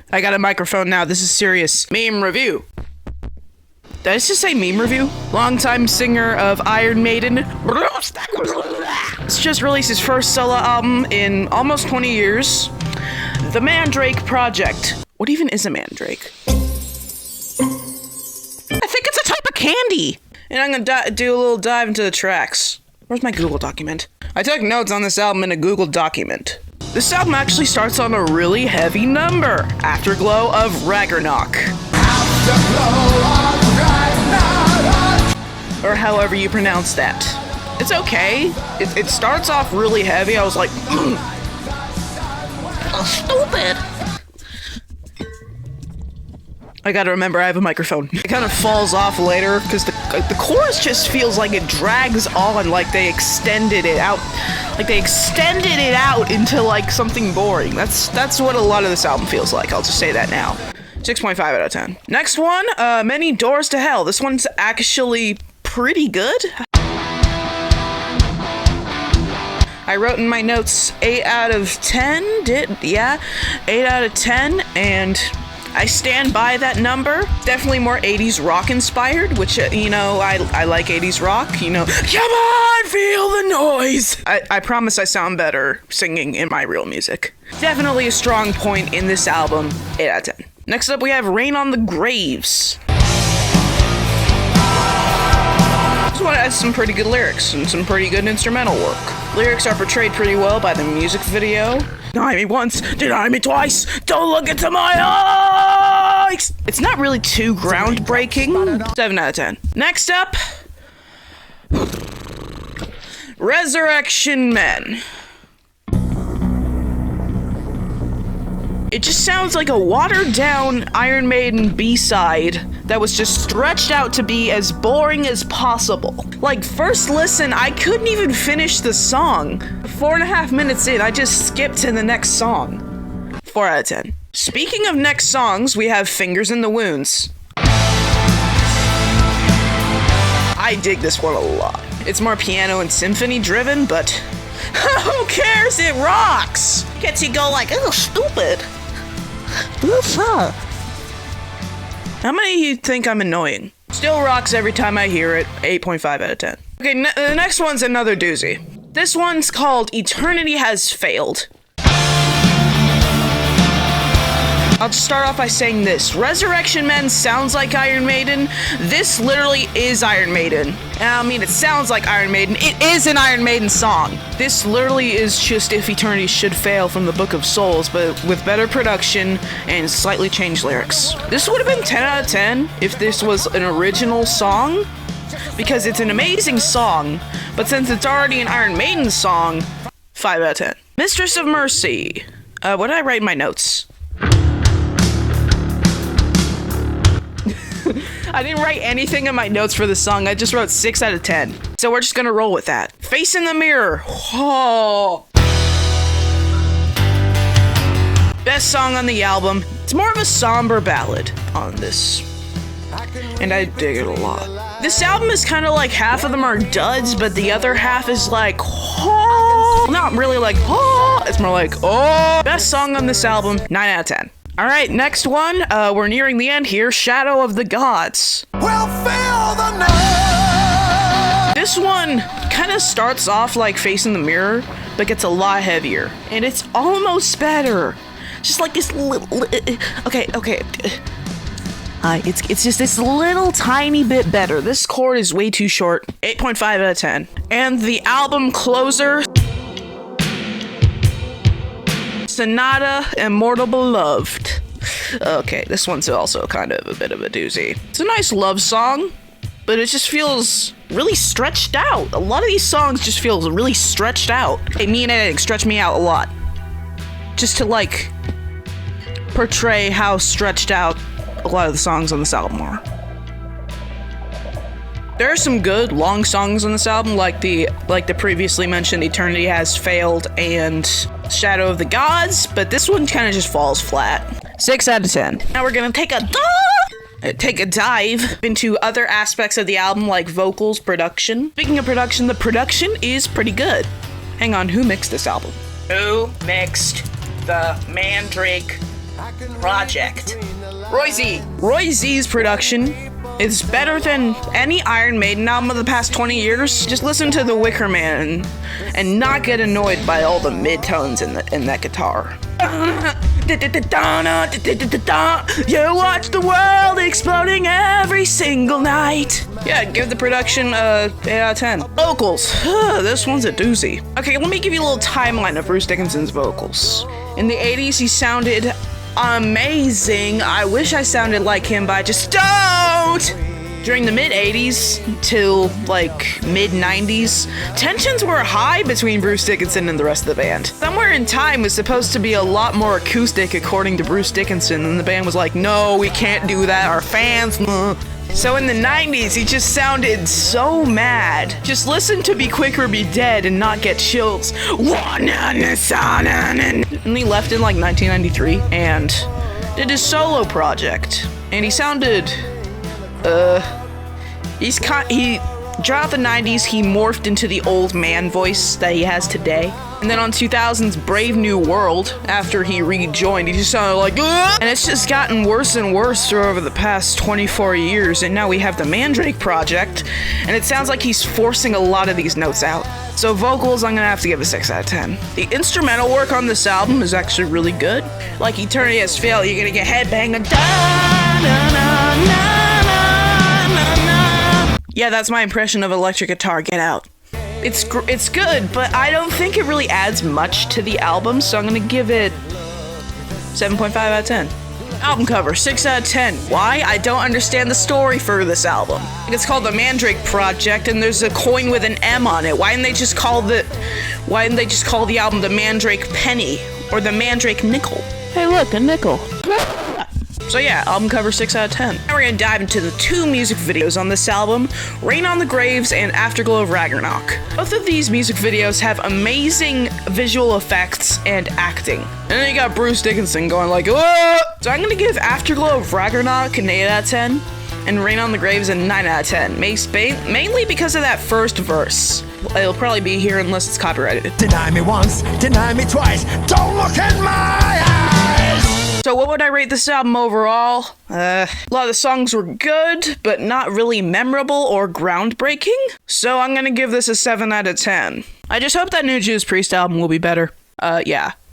I got a microphone now. This is serious. Meme review. Did I just say meme review? Longtime singer of Iron Maiden. It's just released his first solo album in almost 20 years. The Mandrake Project. What even is a mandrake? I think it's a type of candy. And I'm gonna do a little dive into the tracks. Where's my Google document? I took notes on this album in a Google document. This album actually starts on a really heavy number. Afterglow of Ragnarok. Or however you pronounce that. It's okay. It starts off really heavy. I was like, stupid. I gotta remember I have a microphone. It kind of falls off later because the chorus just feels like it drags on, like they extended it out. Like they extended it out into like something boring. That's what a lot of this album feels like. I'll just say that now. 6.5 out of 10. Next one, Many Doors to Hell. This one's actually pretty good. I wrote in my notes 8 out of 10. 8 out of 10, and I stand by that number. Definitely more 80s rock inspired, which, I like 80s rock, come on, feel the noise. I promise I sound better singing in my real music. Definitely a strong point in this album, 8 out of 10. Next up, we have Rain on the Graves. This one has some pretty good lyrics and some pretty good instrumental work. Lyrics are portrayed pretty well by the music video. Deny me once, deny me twice, don't look into my eyes! It's not really too groundbreaking. 7 out of 10. Next up, Resurrection Men. It just sounds like a watered-down Iron Maiden B-side that was just stretched out to be as boring as possible. Like, first listen, I couldn't even finish the song. 4.5 minutes in, I just skipped to the next song. 4 out of 10. Speaking of next songs, we have Fingers in the Wounds. I dig this one a lot. It's more piano and symphony driven, but who cares? It rocks! Gets you go like, oh, stupid. How many of you think I'm annoying? Still rocks every time I hear it. 8.5 out of 10. Okay, the next one's another doozy. This one's called Eternity Has Failed. I'll just start off by saying this. Resurrection Men sounds like Iron Maiden. This literally is Iron Maiden. And I mean, it sounds like Iron Maiden. It is an Iron Maiden song. This literally is just If Eternity Should Fail from the Book of Souls, but with better production and slightly changed lyrics. This would have been 10 out of 10 if this was an original song, because it's an amazing song, but since it's already an Iron Maiden song, 5 out of 10. Mistress of Mercy. What did I write in my notes? I didn't write anything in my notes for this song. I just wrote 6 out of 10. So we're just gonna roll with that. Face in the Mirror. Oh. Best song on the album. It's more of a somber ballad on this, and I dig it a lot. This album is kind of like half of them are duds, but the other half is like, oh. Not really like, oh. It's more like, oh. Best song on this album, 9 out of 10. Alright, next one. We're nearing the end here. Shadow of the Gods. We'll feel the night. This one kind of starts off like Face in the Mirror, but gets a lot heavier. And it's almost better. Just like this little... Okay. It's just this little tiny bit better. This chord is way too short. 8.5 out of 10. And the album closer... Sonata, Immortal Beloved. Okay, this one's also kind of a bit of a doozy. It's a nice love song, but it just feels really stretched out. A lot of these songs just feel really stretched out. Hey, me and Editing stretch me out a lot. Just to, like, portray how stretched out a lot of the songs on this album are. There are some good long songs on this album, like the previously mentioned Eternity Has Failed and Shadow of the Gods, but this one kind of just falls flat. 6 out of 10. Now we're gonna take a dive into other aspects of the album, like vocals, production. Speaking of production, the production is pretty good. Hang on, who mixed this album? Who mixed the Mandrake project. Roy Z's production is better than any Iron Maiden album of the past 20 years. Just listen to The Wicker Man and not get annoyed by all the mid-tones in that guitar. You watch the world exploding every single night. Yeah, give the production 8 out of 10. Vocals. This one's a doozy. Okay, let me give you a little timeline of Bruce Dickinson's vocals. In the 80s, he sounded amazing. I wish I sounded like him, but I just don't. During the mid-80s to, like, mid-90s, tensions were high between Bruce Dickinson and the rest of the band. Somewhere in Time was supposed to be a lot more acoustic, according to Bruce Dickinson, and the band was like, no, we can't do that, our fans. So in the 90s, he just sounded so mad. Just listen to Be Quick or Be Dead and not get chills. And he left in, like, 1993 and did his solo project. And he sounded... throughout the 90s, he morphed into the old man voice that he has today. And then on 2000's Brave New World, after he rejoined, he just sounded like, ugh! And it's just gotten worse and worse over the past 24 years, and now we have the Mandrake project, and it sounds like he's forcing a lot of these notes out. So vocals, I'm gonna have to give a 6 out of 10. The instrumental work on this album is actually really good. Like Eternity Has Failed, you're gonna get headbanging. Yeah, that's my impression of electric guitar. Get out. It's good, but I don't think it really adds much to the album, so I'm gonna give it 7.5 out of 10. Album cover, 6 out of 10. Why? I don't understand the story for this album. It's called the Mandrake Project, and there's a coin with an M on it. Why didn't they just call the album the Mandrake Penny or the Mandrake Nickel? Hey, look, a nickel. So yeah, album cover 6 out of 10. Now we're gonna dive into the 2 music videos on this album, Rain on the Graves and Afterglow of Ragnarok. Both of these music videos have amazing visual effects and acting. And then you got Bruce Dickinson going like, whoa! So I'm gonna give Afterglow of Ragnarok an 8 out of 10, and Rain on the Graves a 9 out of 10, mainly because of that first verse. It'll probably be here unless it's copyrighted. Deny me once, deny me twice, don't look in my eyes! So what would I rate this album overall? A lot of the songs were good, but not really memorable or groundbreaking. So I'm gonna give this a 7 out of 10. I just hope that new Judas Priest album will be better. Yeah.